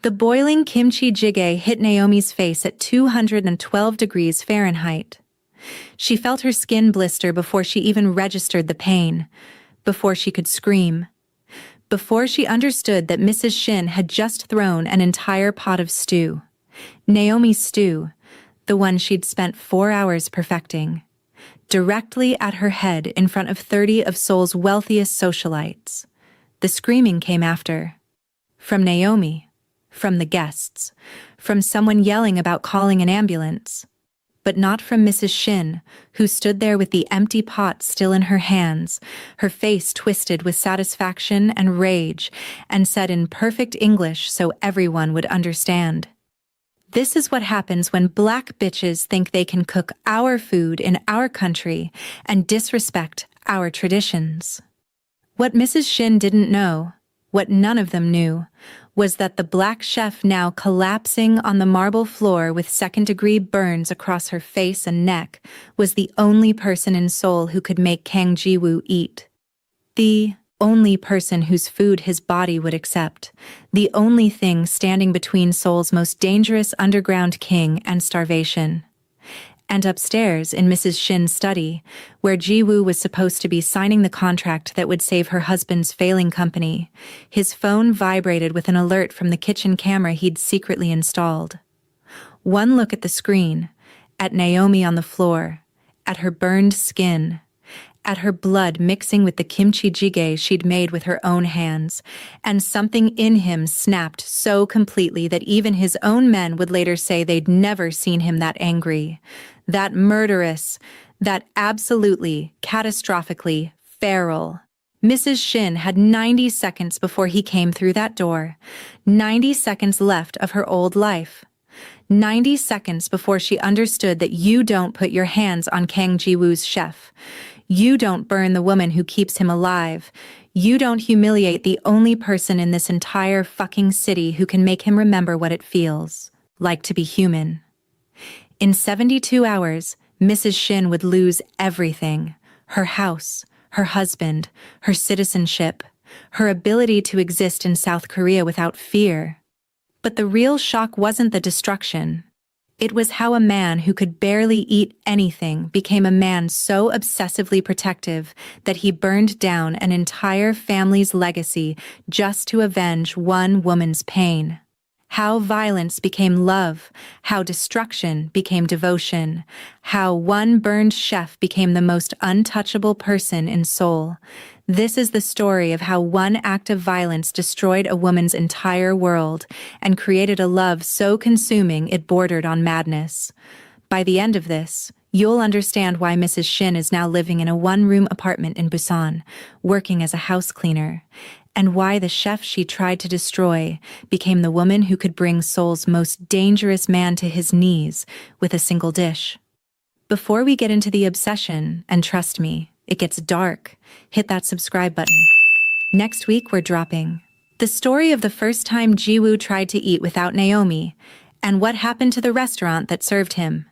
The boiling kimchi jjigae hit Naomi's face at 212 degrees Fahrenheit. She felt her skin blister before she even registered the pain, before she could scream, before she understood that Mrs. Shin had just thrown an entire pot of stew. Naomi's stew, the one she'd spent 4 hours perfecting, directly at her head in front of 30 of Seoul's wealthiest socialites. The screaming came after. From Naomi, from the guests, from someone yelling about calling an ambulance. But not from Mrs. Shin, who stood there with the empty pot still in her hands, her face twisted with satisfaction and rage, and said in perfect English so everyone would understand. This is what happens when black bitches think they can cook our food in our country and disrespect our traditions. What Mrs. Shin didn't know, what none of them knew, was that the black chef now collapsing on the marble floor with second-degree burns across her face and neck was the only person in Seoul who could make Kang Ji-woo eat. The only person whose food his body would accept. The only thing standing between Seoul's most dangerous underground king and starvation. And upstairs in Mrs. Shin's study, where Ji-woo was supposed to be signing the contract that would save her husband's failing company, his phone vibrated with an alert from the kitchen camera he'd secretly installed. One look at the screen, at Naomi on the floor, at her burned skin, at her blood mixing with the kimchi jjigae she'd made with her own hands, and something in him snapped so completely that even his own men would later say they'd never seen him that angry, that murderous, that absolutely, catastrophically feral. Mrs. Shin had 90 seconds before he came through that door, 90 seconds left of her old life. 90 seconds before she understood that you don't put your hands on Kang Ji-woo's chef. You don't burn the woman who keeps him alive. You don't humiliate the only person in this entire fucking city who can make him remember what it feels like to be human. In 72 hours, Mrs. Shin would lose everything. Her house, her husband, her citizenship, her ability to exist in South Korea without fear. But the real shock wasn't the destruction. It was how a man who could barely eat anything became a man so obsessively protective that he burned down an entire family's legacy just to avenge one woman's pain. How violence became love, how destruction became devotion, how one burned chef became the most untouchable person in Seoul. This is the story of how one act of violence destroyed a woman's entire world and created a love so consuming it bordered on madness. By the end of this, you'll understand why Mrs. Shin is now living in a one-room apartment in Busan, working as a house cleaner, and why the chef she tried to destroy became the woman who could bring Seoul's most dangerous man to his knees with a single dish. Before we get into the obsession, and trust me, it gets dark, hit that subscribe button. Next week we're dropping the story of the first time Ji-woo tried to eat without Naomi, and what happened to the restaurant that served him.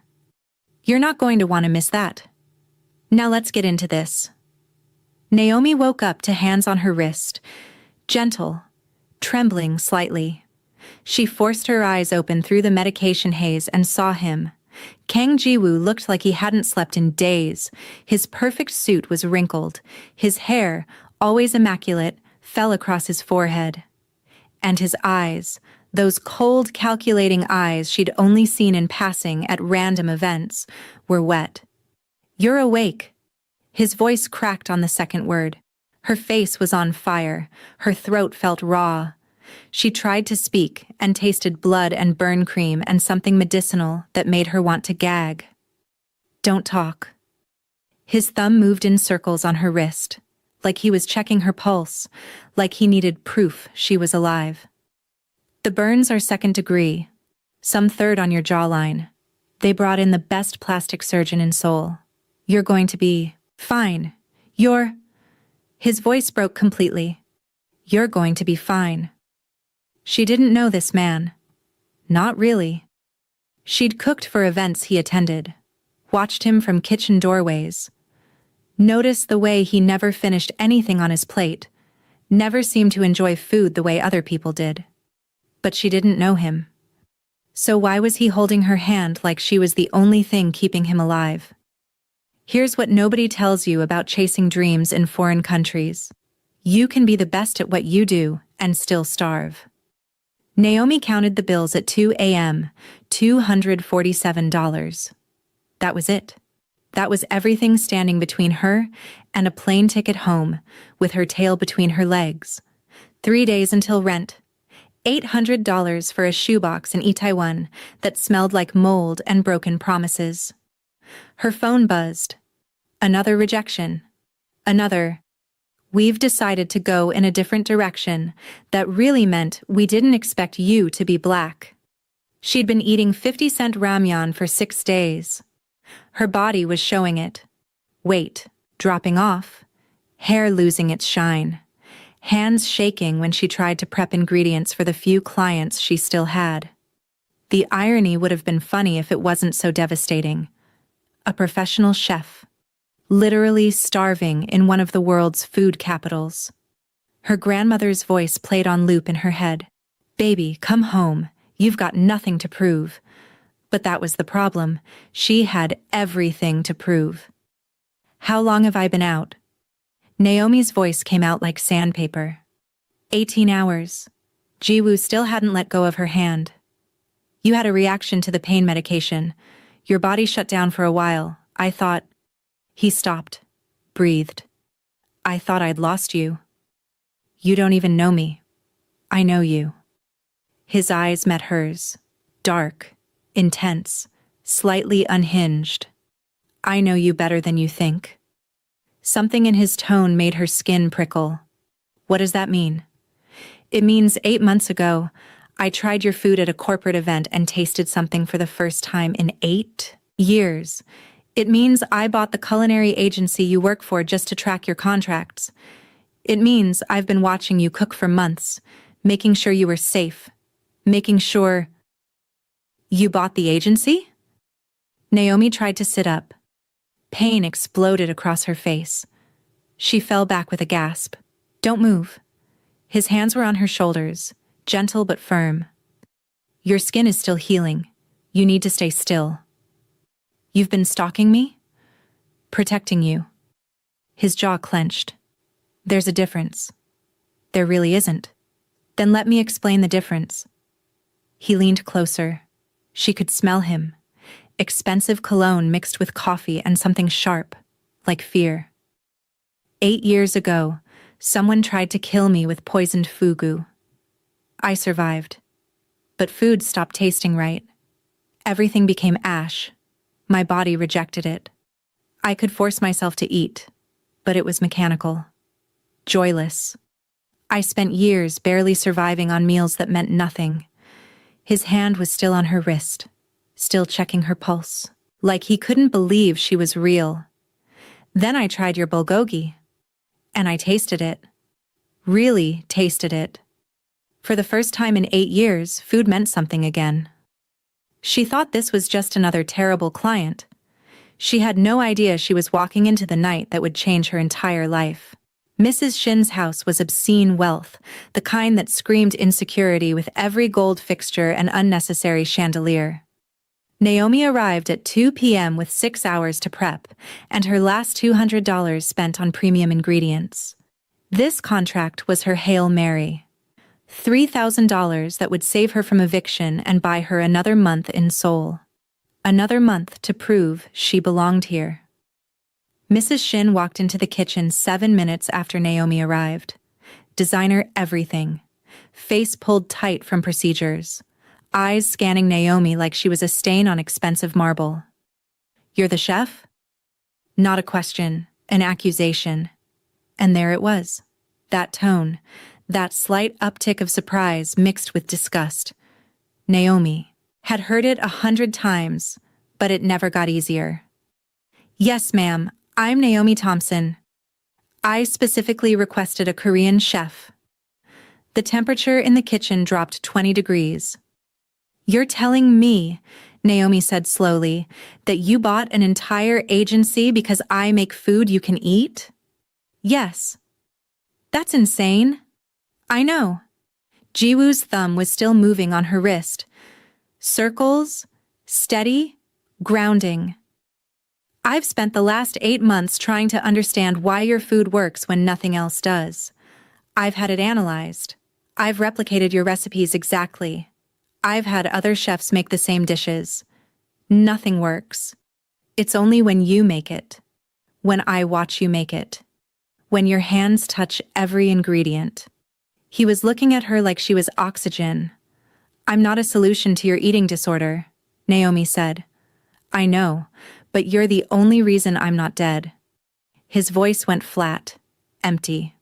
You're not going to want to miss that. Now let's get into this. Naomi woke up to hands on her wrist, gentle, trembling slightly. She forced her eyes open through the medication haze and saw him. Kang Ji-woo looked like he hadn't slept in days. His perfect suit was wrinkled. His hair, always immaculate, fell across his forehead. And his eyes, those cold, calculating eyes she'd only seen in passing at random events, were wet. "You're awake." His voice cracked on the second word. Her face was on fire. Her throat felt raw. She tried to speak and tasted blood and burn cream and something medicinal that made her want to gag. "Don't talk." His thumb moved in circles on her wrist, like he was checking her pulse, like he needed proof she was alive. "The burns are second degree, some third on your jawline. They brought in the best plastic surgeon in Seoul. You're going to be fine. His voice broke completely. "You're going to be fine." She didn't know this man. Not really. She'd cooked for events he attended, watched him from kitchen doorways, noticed the way he never finished anything on his plate, never seemed to enjoy food the way other people did. but she didn't know him. So why was he holding her hand like she was the only thing keeping him alive? Here's what nobody tells you about chasing dreams in foreign countries. You can be the best at what you do and still starve. Naomi counted the bills at 2 a.m., $247. That was it. That was everything standing between her and a plane ticket home, with her tail between her legs. 3 days until rent. $800 for a shoebox in Itaewon that smelled like mold and broken promises. Her phone buzzed. Another rejection. Another. We've decided to go in a different direction. That really meant we didn't expect you to be black. She'd been eating 50-cent ramyeon for 6 days. Her body was showing it. Weight dropping off. Hair losing its shine. Hands shaking when she tried to prep ingredients for the few clients she still had. The irony would have been funny if it wasn't so devastating. A professional chef. Literally starving in one of the world's food capitals. Her grandmother's voice played on loop in her head. Baby, come home. You've got nothing to prove. But that was the problem. She had everything to prove. How long have I been out? Naomi's voice came out like sandpaper. 18 hours. Jiwoo still hadn't let go of her hand. You had a reaction to the pain medication. Your body shut down for a while. I thought... He stopped, breathed. I thought I'd lost you. You don't even know me. I know you. His eyes met hers, dark, intense, slightly unhinged. I know you better than you think. Something in his tone made her skin prickle. What does that mean? It means 8 months ago, I tried your food at a corporate event and tasted something for the first time in 8 years. It means I bought the culinary agency you work for just to track your contracts. It means I've been watching you cook for months, making sure you were safe, making sure... You bought the agency? Naomi tried to sit up. Pain exploded across her face. She fell back with a gasp. Don't move. His hands were on her shoulders, gentle but firm. Your skin is still healing. You need to stay still. You've been stalking me? Protecting you. His jaw clenched. There's a difference. There really isn't. Then let me explain the difference. He leaned closer. She could smell him. Expensive cologne mixed with coffee and something sharp, like fear. 8 years ago, someone tried to kill me with poisoned fugu. I survived. But food stopped tasting right. Everything became ash. My body rejected it. I could force myself to eat, but it was mechanical. Joyless. I spent years barely surviving on meals that meant nothing. His hand was still on her wrist, still checking her pulse, like he couldn't believe she was real. Then I tried your bulgogi, and I tasted it. Really tasted it. For the first time in 8 years, food meant something again. She thought this was just another terrible client. She had no idea she was walking into the night that would change her entire life. Mrs. Shin's house was obscene wealth, the kind that screamed insecurity with every gold fixture and unnecessary chandelier. Naomi arrived at 2 p.m. with 6 hours to prep, and her last $200 spent on premium ingredients. This contract was her Hail Mary. $3,000 that would save her from eviction and buy her another month in Seoul. Another month to prove she belonged here. Mrs. Shin walked into the kitchen 7 minutes after Naomi arrived. Designer everything. Face pulled tight from procedures. Eyes scanning Naomi like she was a stain on expensive marble. You're the chef? Not a question, an accusation. And there it was. That tone. That slight uptick of surprise mixed with disgust. Naomi had heard it 100 times, but it never got easier. Yes, ma'am, I'm Naomi Thompson. I specifically requested a Korean chef. The temperature in the kitchen dropped 20 degrees. You're telling me, Naomi said slowly, that you bought an entire agency because I make food you can eat? Yes. That's insane. I know. Jiwoo's thumb was still moving on her wrist. Circles, steady, grounding. I've spent the last 8 months trying to understand why your food works when nothing else does. I've had it analyzed. I've replicated your recipes exactly. I've had other chefs make the same dishes. Nothing works. It's only when you make it. When I watch you make it. When your hands touch every ingredient. He was looking at her like she was oxygen. I'm not a solution to your eating disorder, Naomi said. I know, but you're the only reason I'm not dead. His voice went flat, empty.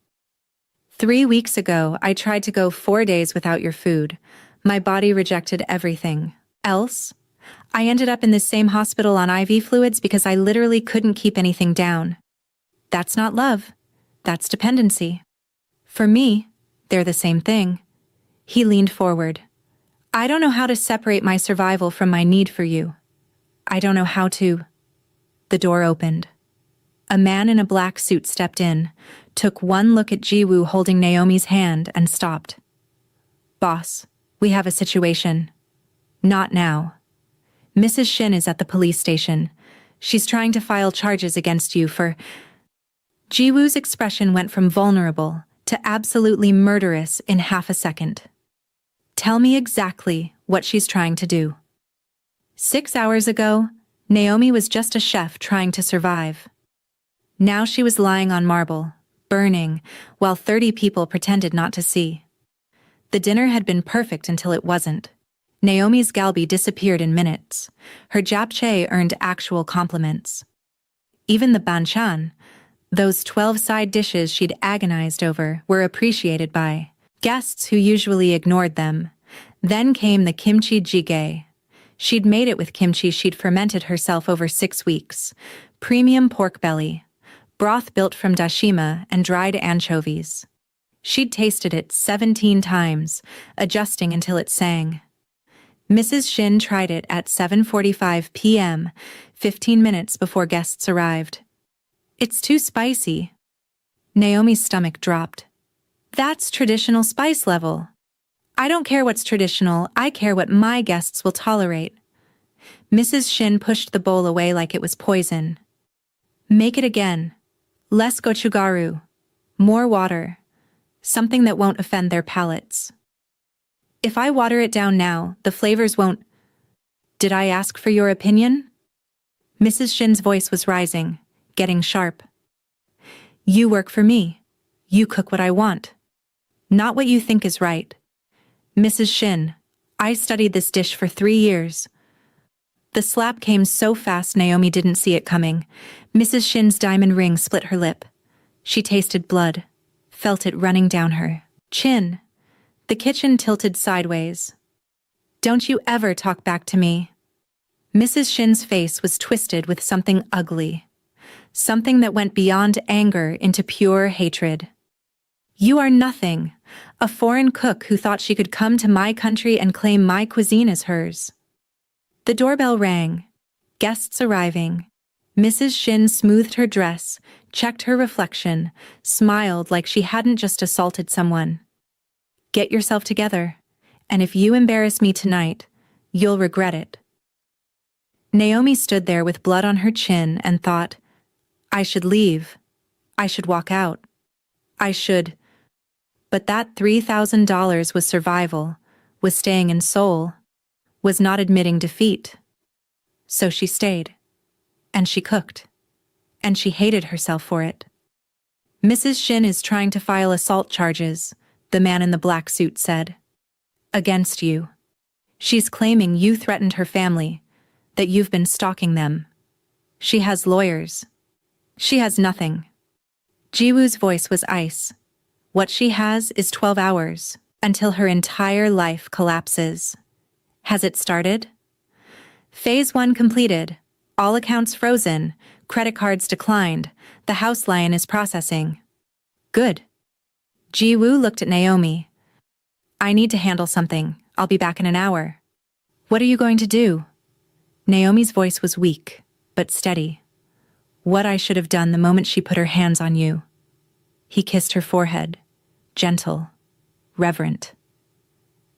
3 weeks ago, I tried to go 4 days without your food. My body rejected everything. Else, I ended up in this same hospital on IV fluids because I literally couldn't keep anything down. That's not love. That's dependency. For me, they're the same thing. He leaned forward. I don't know how to separate my survival from my need for you. I don't know how to. The door opened. A man in a black suit stepped in, took one look at Jiwoo holding Naomi's hand, and stopped. Boss, we have a situation. Not now. Mrs. Shin is at the police station. She's trying to file charges against you for... Jiwoo's expression went from vulnerable to absolutely murderous in half a second. Tell me exactly what she's trying to do. 6 hours ago, Naomi was just a chef trying to survive. Now she was lying on marble, burning, while 30 people pretended not to see. The dinner had been perfect until it wasn't. Naomi's galbi disappeared in minutes. Her japchae earned actual compliments. Even the banchan, those 12 side dishes she'd agonized over, were appreciated by guests who usually ignored them. Then came the kimchi jjigae. She'd made it with kimchi she'd fermented herself over 6 weeks. Premium pork belly. Broth built from dashima and dried anchovies. She'd tasted it 17 times, adjusting until it sang. Mrs. Shin tried it at 7:45 p.m., 15 minutes before guests arrived. It's too spicy. Naomi's stomach dropped. That's traditional spice level. I don't care what's traditional, I care what my guests will tolerate. Mrs. Shin pushed the bowl away like it was poison. Make it again. Less gochugaru. More water. Something that won't offend their palates. If I water it down now, the flavors won't... Did I ask for your opinion? Mrs. Shin's voice was rising, getting sharp. You work for me. You cook what I want. Not what you think is right. Mrs. Shin, I studied this dish for 3 years. The slap came so fast Naomi didn't see it coming. Mrs. Shin's diamond ring split her lip. She tasted blood, felt it running down her chin. The kitchen tilted sideways. Don't you ever talk back to me. Mrs. Shin's face was twisted with something ugly. Something that went beyond anger into pure hatred. You are nothing. A foreign cook who thought she could come to my country and claim my cuisine as hers. The doorbell rang. Guests arriving. Mrs. Shin smoothed her dress, checked her reflection, smiled like she hadn't just assaulted someone. Get yourself together, and if you embarrass me tonight, you'll regret it. Naomi stood there with blood on her chin and thought, I should leave. I should walk out. I should... But that $3,000 was survival, was staying in Seoul, was not admitting defeat. So she stayed. And she cooked. And she hated herself for it. Mrs. Shin is trying to file assault charges, the man in the black suit said. Against you. She's claiming you threatened her family, that you've been stalking them. She has lawyers. She has nothing. Jiwoo's voice was ice. What she has is 12 hours, until her entire life collapses. Has it started? Phase 1 completed. All accounts frozen. Credit cards declined. The house lion is processing. Good. Jiwoo looked at Naomi. I need to handle something. I'll be back in an hour. What are you going to do? Naomi's voice was weak, but steady. What I should have done the moment she put her hands on you. He kissed her forehead. Gentle. Reverent.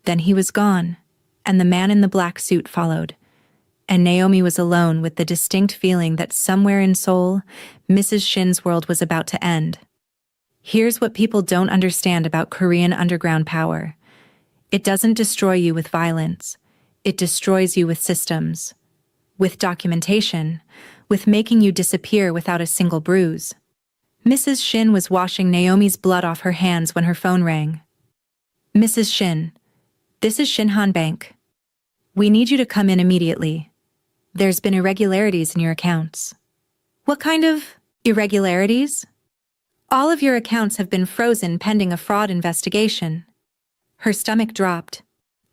Then he was gone, and the man in the black suit followed, and Naomi was alone with the distinct feeling that somewhere in Seoul, Mrs. Shin's world was about to end. Here's what people don't understand about Korean underground power. It doesn't destroy you with violence. It destroys you with systems, with documentation, with making you disappear without a single bruise. Mrs. Shin was washing Naomi's blood off her hands when her phone rang. Mrs. Shin, this is Shinhan Bank. We need you to come in immediately. There's been irregularities in your accounts. What kind of irregularities? All of your accounts have been frozen pending a fraud investigation. Her stomach dropped.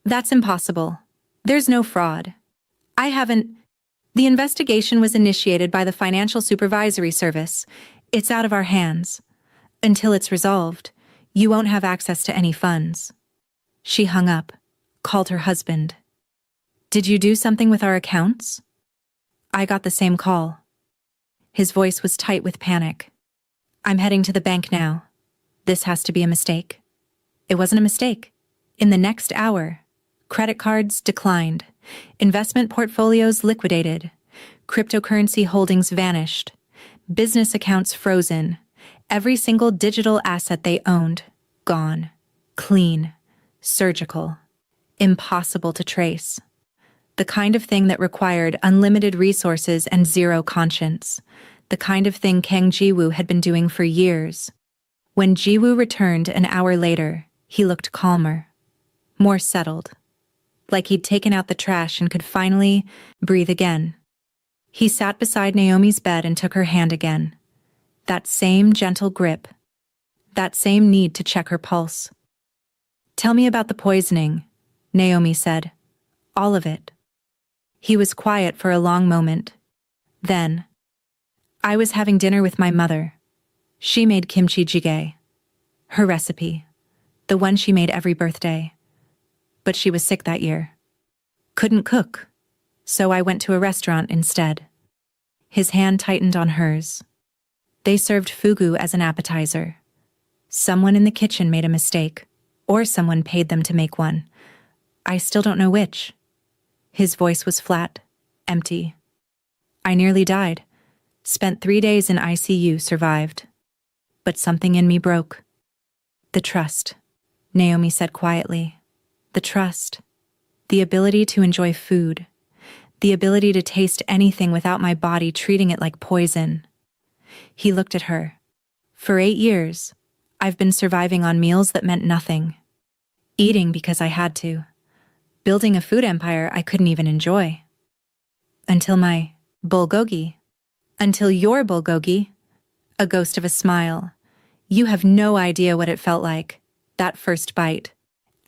That's impossible. There's no fraud. I haven't. The investigation was initiated by the Financial Supervisory Service. It's out of our hands. Until it's resolved, you won't have access to any funds. She hung up, called her husband. Did you do something with our accounts? I got the same call. His voice was tight with panic. I'm heading to the bank now. This has to be a mistake. It wasn't a mistake. In the next hour, credit cards declined, investment portfolios liquidated, cryptocurrency holdings vanished, business accounts frozen, every single digital asset they owned, gone, clean, surgical, impossible to trace. The kind of thing that required unlimited resources and zero conscience. The kind of thing Kang Ji-woo had been doing for years. When Ji-woo returned an hour later, he looked calmer, more settled, like he'd taken out the trash and could finally breathe again. He sat beside Naomi's bed and took her hand again. That same gentle grip, that same need to check her pulse. Tell me about the poisoning, Naomi said. All of it. He was quiet for a long moment. Then, I was having dinner with my mother. She made kimchi jjigae. Her recipe. The one she made every birthday. But she was sick that year. Couldn't cook. So I went to a restaurant instead. His hand tightened on hers. They served fugu as an appetizer. Someone in the kitchen made a mistake, or someone paid them to make one. I still don't know which. His voice was flat, empty. I nearly died. Spent 3 days in ICU, survived. But something in me broke. The trust, Naomi said quietly. The trust. The ability to enjoy food. The ability to taste anything without my body treating it like poison. He looked at her. For 8 years, I've been surviving on meals that meant nothing. Eating because I had to. Building a food empire I couldn't even enjoy. Until my bulgogi. Until your bulgogi. A ghost of a smile. You have no idea what it felt like. That first bite.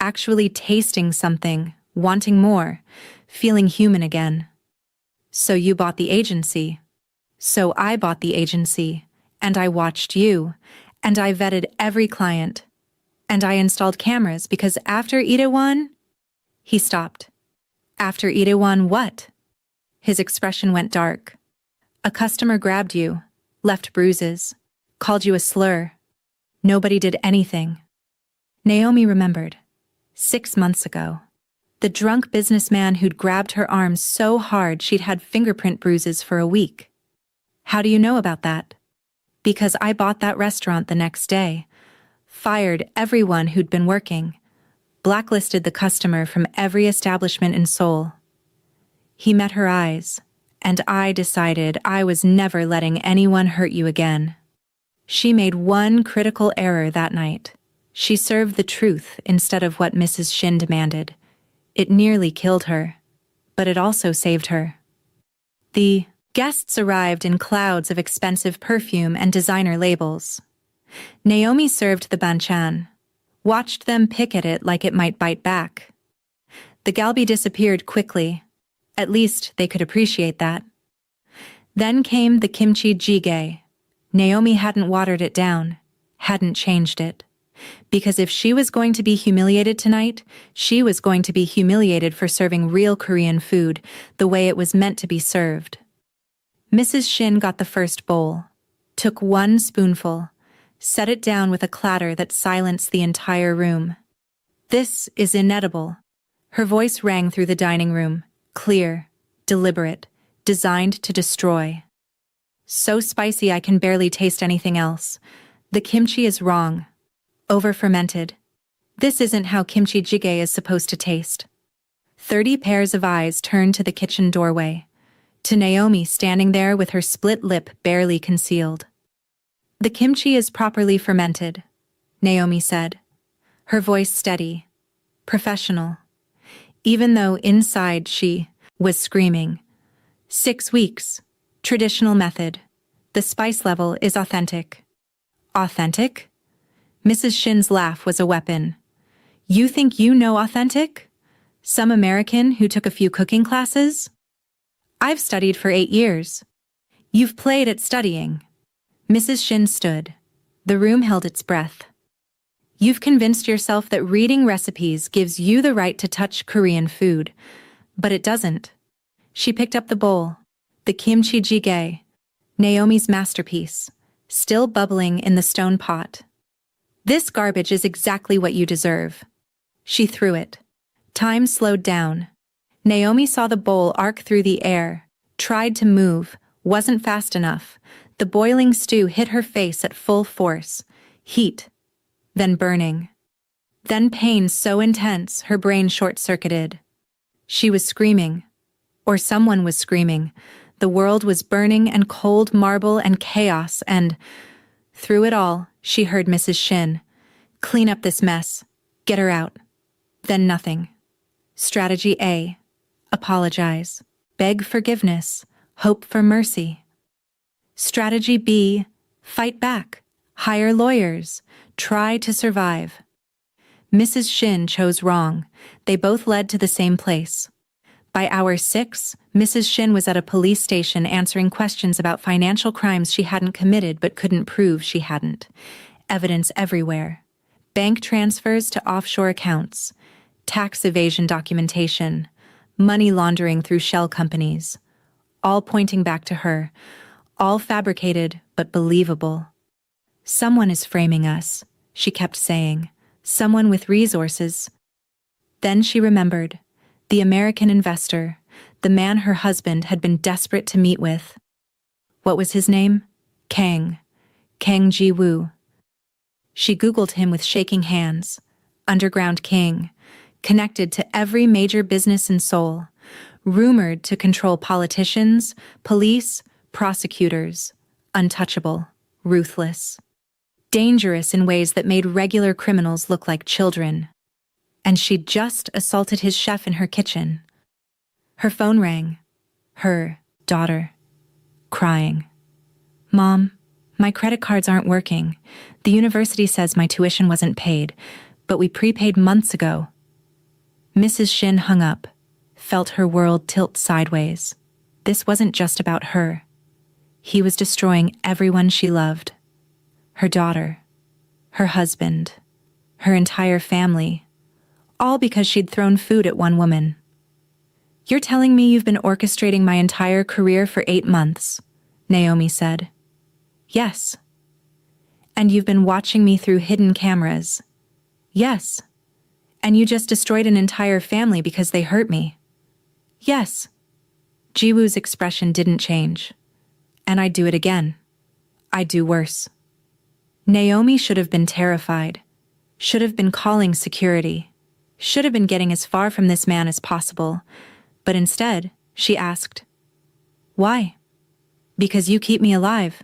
Actually tasting something, wanting more, feeling human again. So you bought the agency. So I bought the agency, and I watched you, and I vetted every client, and I installed cameras because after Itaewon, he stopped. After Itaewon what? His expression went dark. A customer grabbed you, left bruises, called you a slur. Nobody did anything. Naomi remembered. 6 months ago. The drunk businessman who'd grabbed her arms so hard she'd had fingerprint bruises for a week. How do you know about that? Because I bought that restaurant the next day, fired everyone who'd been working, blacklisted the customer from every establishment in Seoul. He met her eyes, and I decided I was never letting anyone hurt you again. She made one critical error that night. She served the truth instead of what Mrs. Shin demanded. It nearly killed her, but it also saved her. The guests arrived in clouds of expensive perfume and designer labels. Naomi served the banchan, watched them pick at it like it might bite back. The galbi disappeared quickly. At least they could appreciate that. Then came the kimchi jjigae. Naomi hadn't watered it down, hadn't changed it. Because if she was going to be humiliated tonight, she was going to be humiliated for serving real Korean food the way it was meant to be served. Mrs. Shin got the first bowl, took 1 spoonful, set it down with a clatter that silenced the entire room. This is inedible. Her voice rang through the dining room, clear, deliberate, designed to destroy. So spicy I can barely taste anything else. The kimchi is wrong. Over-fermented. This isn't how kimchi jjigae is supposed to taste. 30 pairs of eyes turned to the kitchen doorway, to Naomi standing there with her split lip barely concealed. The kimchi is properly fermented, Naomi said, her voice steady, professional, even though inside she was screaming. 6 weeks. Traditional method. The spice level is authentic. Authentic? Mrs. Shin's laugh was a weapon. You think you know authentic? Some American who took a few cooking classes? I've studied for 8 years. You've played at studying. Mrs. Shin stood. The room held its breath. You've convinced yourself that reading recipes gives you the right to touch Korean food, but it doesn't. She picked up the bowl. The kimchi jjigae, Naomi's masterpiece, still bubbling in the stone pot. This garbage is exactly what you deserve. She threw it. Time slowed down. Naomi saw the bowl arc through the air, tried to move, wasn't fast enough. The boiling stew hit her face at full force. Heat. Then burning. Then pain so intense her brain short-circuited. She was screaming. Or someone was screaming. The world was burning and cold marble and chaos and... Through it all, she heard Mrs. Shin. Clean up this mess. Get her out. Then nothing. Strategy A. Apologize. Beg forgiveness. Hope for mercy. Strategy B. Fight back. Hire lawyers. Try to survive. Mrs. Shin chose wrong. They both led to the same place. By hour 6, Mrs. Shin was at a police station answering questions about financial crimes she hadn't committed but couldn't prove she hadn't. Evidence everywhere. Bank transfers to offshore accounts. Tax evasion documentation. Money laundering through shell companies. All pointing back to her. All fabricated but believable. Someone is framing us, she kept saying. Someone with resources. Then she remembered. The American investor, the man her husband had been desperate to meet with. What was his name? Kang Ji-woo. She Googled him with shaking hands. Underground king, connected to every major business in Seoul, rumored to control politicians, police, prosecutors, untouchable, ruthless, dangerous in ways that made regular criminals look like children. And she'd just assaulted his chef in her kitchen. Her phone rang. Her daughter, crying. Mom, my credit cards aren't working. The university says my tuition wasn't paid, but we prepaid months ago. Mrs. Shin hung up, felt her world tilt sideways. This wasn't just about her. He was destroying everyone she loved. Her daughter, her husband, her entire family. All because she'd thrown food at one woman. You're telling me you've been orchestrating my entire career for 8 months, Naomi said. Yes. And you've been watching me through hidden cameras. Yes. And you just destroyed an entire family because they hurt me. Yes. Jiwoo's expression didn't change. And I'd do it again. I'd do worse. Naomi should have been terrified. Should have been calling security. Should have been getting as far from this man as possible, but instead, she asked, Why? Because you keep me alive.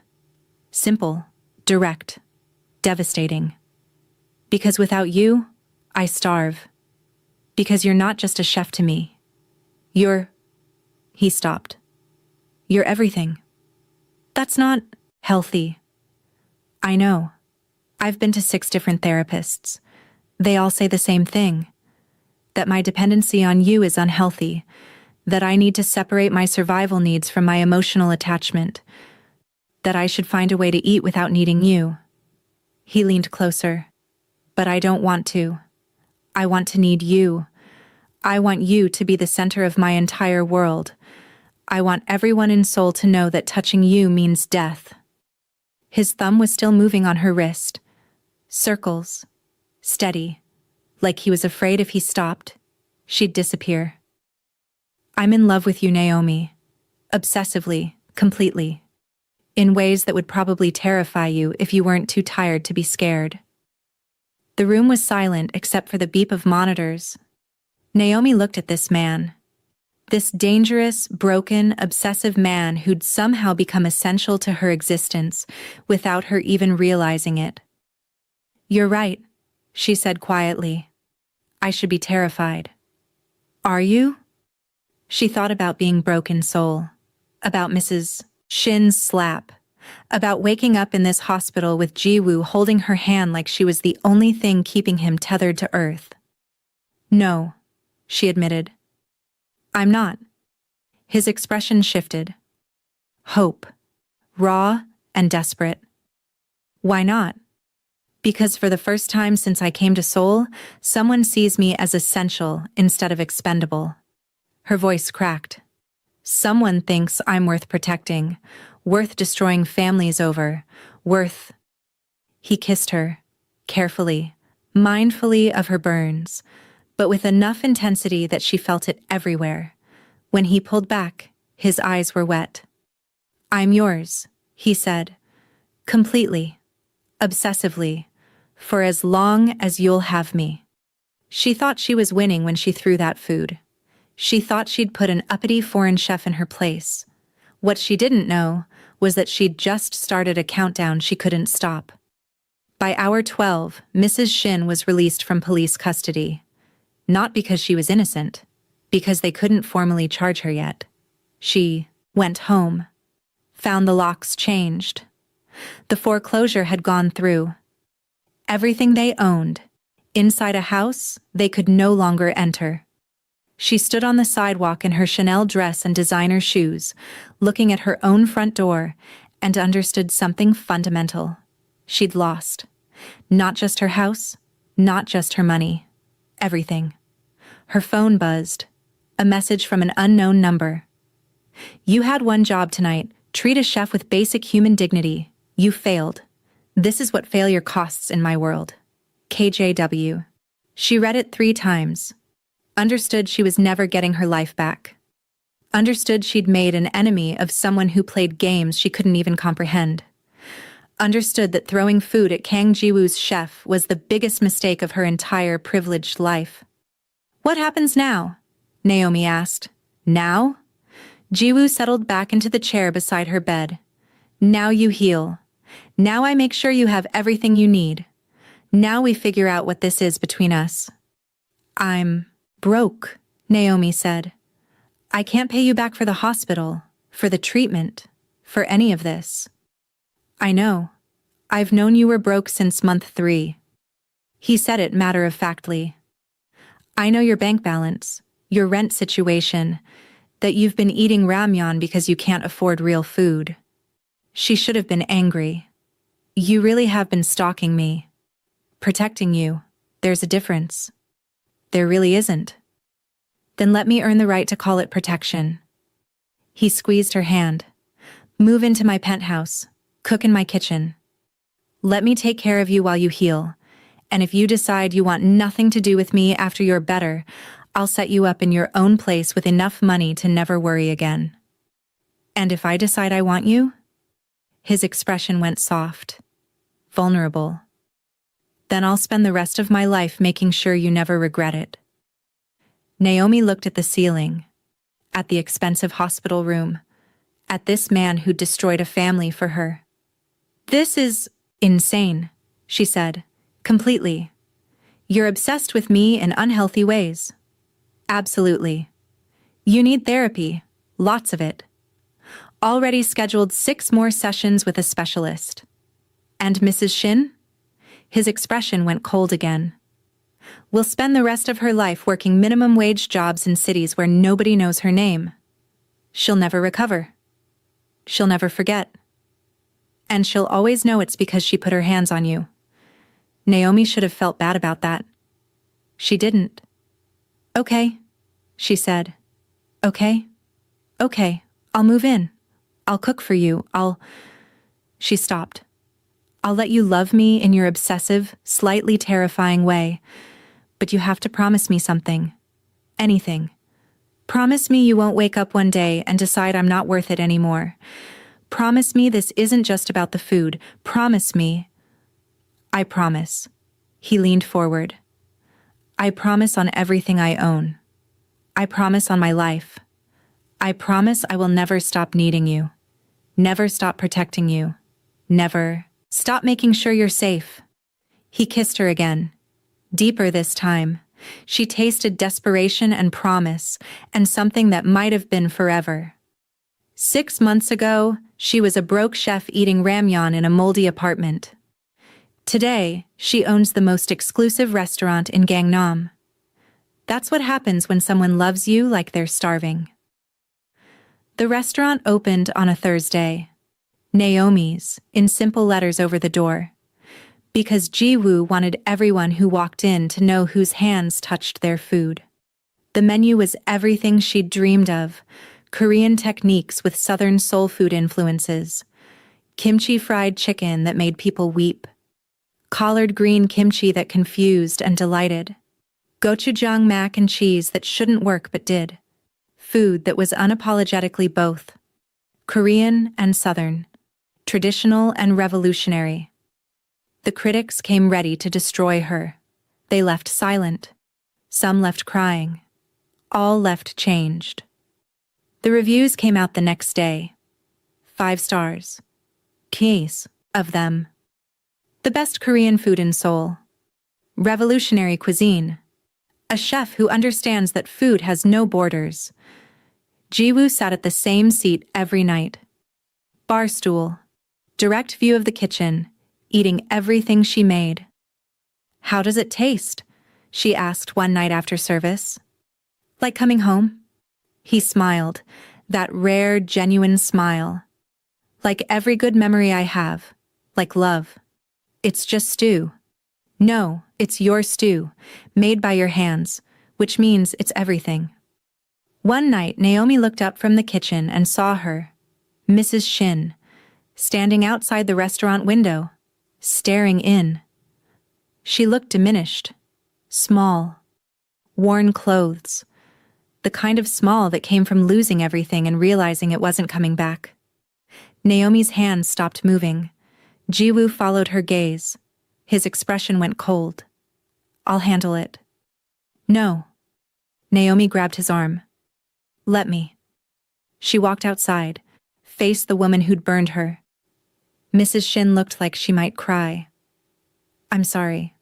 Simple, direct, devastating. Because without you, I starve. Because you're not just a chef to me. He stopped. You're everything. That's not healthy. I know. I've been to 6 different therapists. They all say the same thing. That my dependency on you is unhealthy, that I need to separate my survival needs from my emotional attachment, that I should find a way to eat without needing you. He leaned closer. But I don't want to. I want to need you. I want you to be the center of my entire world. I want everyone in Seoul to know that touching you means death. His thumb was still moving on her wrist. Circles. Steady. like he was afraid if he stopped, she'd disappear. I'm in love with you, Naomi. Obsessively, completely. In ways that would probably terrify you if you weren't too tired to be scared. The room was silent except for the beep of monitors. Naomi looked at this man. This dangerous, broken, obsessive man who'd somehow become essential to her existence without her even realizing it. You're right, she said quietly. I should be terrified. Are you? She thought about being broken soul, about Mrs. Shin's slap, about waking up in this hospital with Jiwoo holding her hand like she was the only thing keeping him tethered to earth. No, she admitted. I'm not. His expression shifted. Hope. Raw and desperate. Why not? Because for the first time since I came to Seoul, someone sees me as essential instead of expendable. Her voice cracked. Someone thinks I'm worth protecting, worth destroying families over, worth... He kissed her, carefully, mindfully of her burns, but with enough intensity that she felt it everywhere. When he pulled back, his eyes were wet. I'm yours, he said. Completely. Obsessively. For as long as you'll have me. She thought she was winning when she threw that food. She thought she'd put an uppity foreign chef in her place. What she didn't know was that she'd just started a countdown she couldn't stop. By hour 12, Mrs. Shin was released from police custody. Not because she was innocent, because they couldn't formally charge her yet. She went home. Found the locks changed. The foreclosure had gone through. Everything they owned, inside a house they could no longer enter. She stood on the sidewalk in her Chanel dress and designer shoes, looking at her own front door, and understood something fundamental. She'd lost. Not just her house, not just her money. Everything. Her phone buzzed. A message from an unknown number. You had one job tonight. Treat a chef with basic human dignity. You failed. This is what failure costs in my world. KJW. She read it 3 times. Understood she was never getting her life back. Understood she'd made an enemy of someone who played games she couldn't even comprehend. Understood that throwing food at Kang Jiwoo's chef was the biggest mistake of her entire privileged life. What happens now? Naomi asked. Now? Jiwoo settled back into the chair beside her bed. Now you heal. Now I make sure you have everything you need. Now we figure out what this is between us. I'm broke, Naomi said. I can't pay you back for the hospital, for the treatment, for any of this. I know. I've known you were broke since month 3. He said it matter-of-factly. I know your bank balance, your rent situation, that you've been eating ramyeon because you can't afford real food. She should have been angry. You really have been stalking me. Protecting you. There's a difference. There really isn't. Then let me earn the right to call it protection. He squeezed her hand. Move into my penthouse. Cook in my kitchen. Let me take care of you while you heal. And if you decide you want nothing to do with me after you're better, I'll set you up in your own place with enough money to never worry again. And if I decide I want you? His expression went soft. Vulnerable. Then I'll spend the rest of my life making sure you never regret it. Naomi looked at the ceiling, at the expensive hospital room, at this man who destroyed a family for her. This is insane, she said, completely. You're obsessed with me in unhealthy ways. Absolutely. You need therapy, lots of it. Already scheduled 6 more sessions with a specialist. And Mrs. Shin? His expression went cold again. Will spend the rest of her life working minimum wage jobs in cities where nobody knows her name. She'll never recover. She'll never forget. And she'll always know it's because she put her hands on you. Naomi should have felt bad about that. She didn't. Okay, she said. Okay. Okay, I'll move in. I'll cook for you. She stopped. I'll let you love me in your obsessive, slightly terrifying way. but you have to promise me something. Anything. Promise me you won't wake up one day and decide I'm not worth it anymore. Promise me this isn't just about the food. Promise me. I promise. He leaned forward. I promise on everything I own. I promise on my life. I promise I will never stop needing you. Never stop protecting you. Never stop making sure you're safe. He kissed her again. Deeper this time. She tasted desperation and promise, and something that might have been forever. 6 months ago, she was a broke chef eating ramyeon in a moldy apartment. Today, she owns the most exclusive restaurant in Gangnam. That's what happens when someone loves you like they're starving. The restaurant opened on a Thursday. Naomi's, in simple letters over the door. Because Ji-woo wanted everyone who walked in to know whose hands touched their food. The menu was everything she'd dreamed of. Korean techniques with Southern soul food influences. Kimchi fried chicken that made people weep. Collard green kimchi that confused and delighted. Gochujang mac and cheese that shouldn't work but did. Food that was unapologetically both. Korean and Southern. Traditional and revolutionary. The critics came ready to destroy her. They left silent. Some left crying. All left changed. The reviews came out the next day. 5 stars. Case of them. The best Korean food in Seoul. Revolutionary cuisine. A chef who understands that food has no borders. Ji-woo sat at the same seat every night. Bar stool. Direct view of the kitchen, eating everything she made. How does it taste? She asked one night after service. Like coming home? He smiled, that rare, genuine smile. Like every good memory I have, like love. It's just stew. No, it's your stew, made by your hands, which means it's everything. One night, Naomi looked up from the kitchen and saw her, Mrs. Shin, standing outside the restaurant window, staring in. She looked diminished, small, worn clothes, the kind of small that came from losing everything and realizing it wasn't coming back. Naomi's hands stopped moving. Ji-woo followed her gaze. His expression went cold. I'll handle it. No. Naomi grabbed his arm. Let me. She walked outside, faced the woman who'd burned her. Mrs. Shin looked like she might cry. I'm sorry.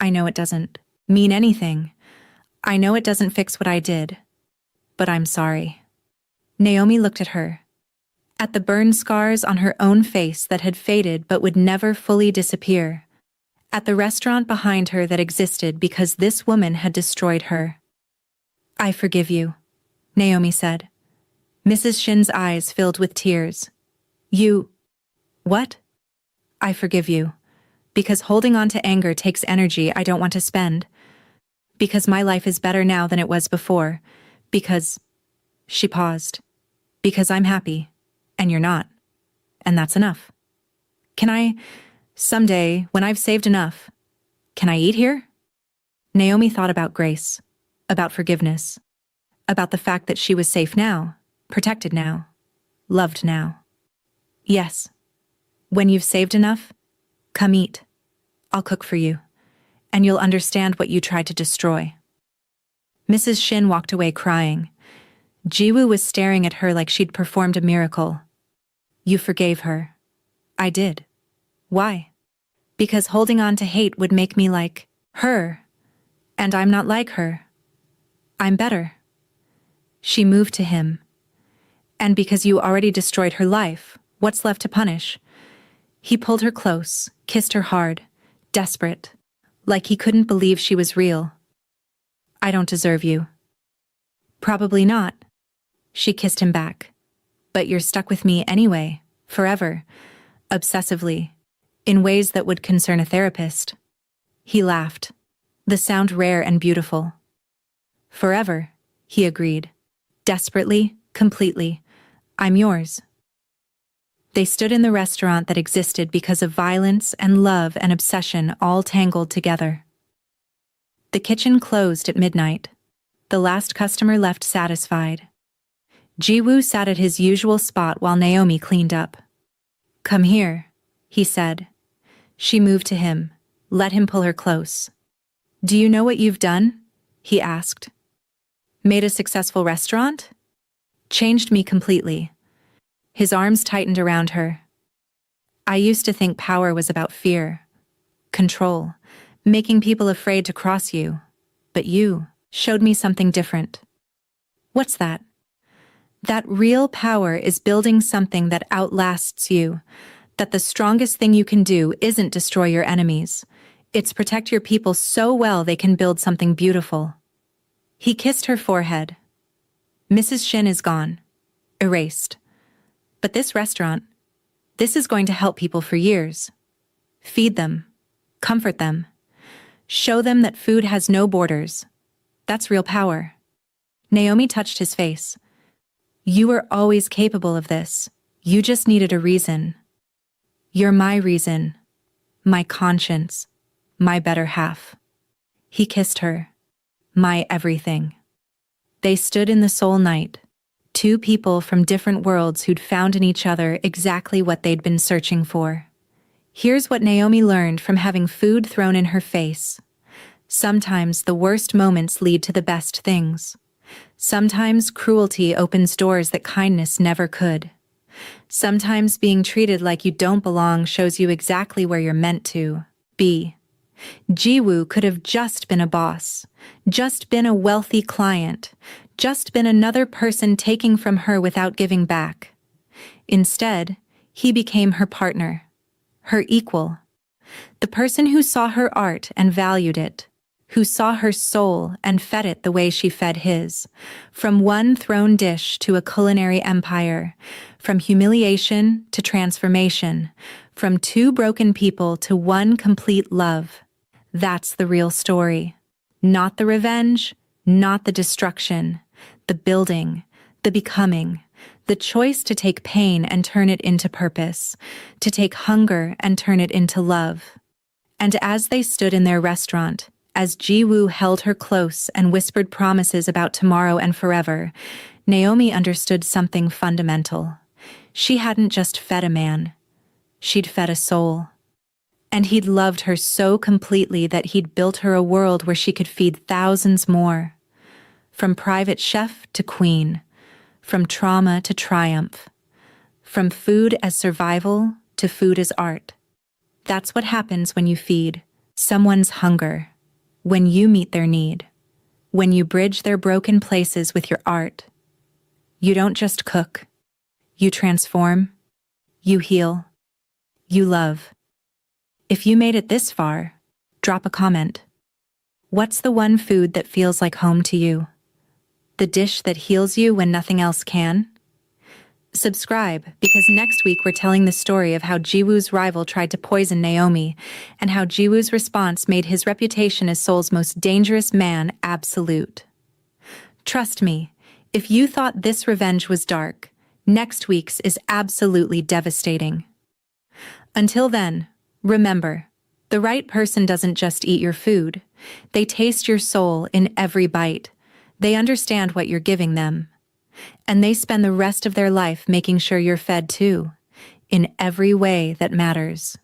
I know it doesn't mean anything. I know it doesn't fix what I did. But I'm sorry. Naomi looked at her. At the burn scars on her own face that had faded but would never fully disappear. At the restaurant behind her that existed because this woman had destroyed her. I forgive you, Naomi said. Mrs. Shin's eyes filled with tears. You... What? I forgive you. Because holding on to anger takes energy I don't want to spend. Because my life is better now than it was before. Because... She paused. Because I'm happy. And you're not. And that's enough. Can I... Someday, when I've saved enough, can I eat here? Naomi thought about grace. About forgiveness. About the fact that she was safe now. Protected now. Loved now. Yes. When you've saved enough, come eat. I'll cook for you. And you'll understand what you tried to destroy. Mrs. Shin walked away crying. Ji-woo was staring at her like she'd performed a miracle. You forgave her. I did. Why? Because holding on to hate would make me like her. And I'm not like her. I'm better. She moved to him. And because you already destroyed her life, what's left to punish? He pulled her close, kissed her hard, desperate, like he couldn't believe she was real. I don't deserve you. Probably not. She kissed him back. But you're stuck with me anyway, forever, obsessively, in ways that would concern a therapist. He laughed, the sound rare and beautiful. Forever, he agreed. Desperately, completely. I'm yours. They stood in the restaurant that existed because of violence and love and obsession all tangled together. The kitchen closed at midnight. The last customer left satisfied. Jiwoo sat at his usual spot while Naomi cleaned up. "Come here," he said. She moved to him, let him pull her close. "Do you know what you've done?" he asked. "Made a successful restaurant? Changed me completely." His arms tightened around her. "I used to think power was about fear, control, making people afraid to cross you. But you showed me something different." "What's that?" "That real power is building something that outlasts you, that the strongest thing you can do isn't destroy your enemies. It's protect your people so well they can build something beautiful." He kissed her forehead. "Mrs. Shin is gone. Erased. But this restaurant, this is going to help people for years. Feed them. Comfort them. Show them that food has no borders. That's real power." Naomi touched his face. "You were always capable of this. You just needed a reason. You're my reason. My conscience. My better half." He kissed her. "My everything." They stood in the soul night. Two people from different worlds who'd found in each other exactly what they'd been searching for. Here's what Naomi learned from having food thrown in her face. Sometimes the worst moments lead to the best things. Sometimes cruelty opens doors that kindness never could. Sometimes being treated like you don't belong shows you exactly where you're meant to be. Jiwoo could have just been a boss, just been a wealthy client, just been another person taking from her without giving back. Instead, he became her partner, her equal, the person who saw her art and valued it, who saw her soul and fed it the way she fed his, from one thrown dish to a culinary empire, from humiliation to transformation, from two broken people to one complete love. That's the real story. Not the revenge, not the destruction, the building, the becoming, the choice to take pain and turn it into purpose, to take hunger and turn it into love. And as they stood in their restaurant, as Jiwoo held her close and whispered promises about tomorrow and forever, Naomi understood something fundamental. She hadn't just fed a man. She'd fed a soul. And he'd loved her so completely that he'd built her a world where she could feed thousands more. From private chef to queen, from trauma to triumph, from food as survival to food as art. That's what happens when you feed someone's hunger, when you meet their need, when you bridge their broken places with your art. You don't just cook. You transform. You heal. You love. If you made it this far, drop a comment. What's the one food that feels like home to you? The dish that heals you when nothing else can? Subscribe, because next week we're telling the story of how Jiwoo's rival tried to poison Naomi, and how Jiwoo's response made his reputation as Seoul's most dangerous man absolute. Trust me, if you thought this revenge was dark, next week's is absolutely devastating. Until then, remember, the right person doesn't just eat your food. They taste your soul in every bite. They understand what you're giving them. And they spend the rest of their life making sure you're fed too, in every way that matters.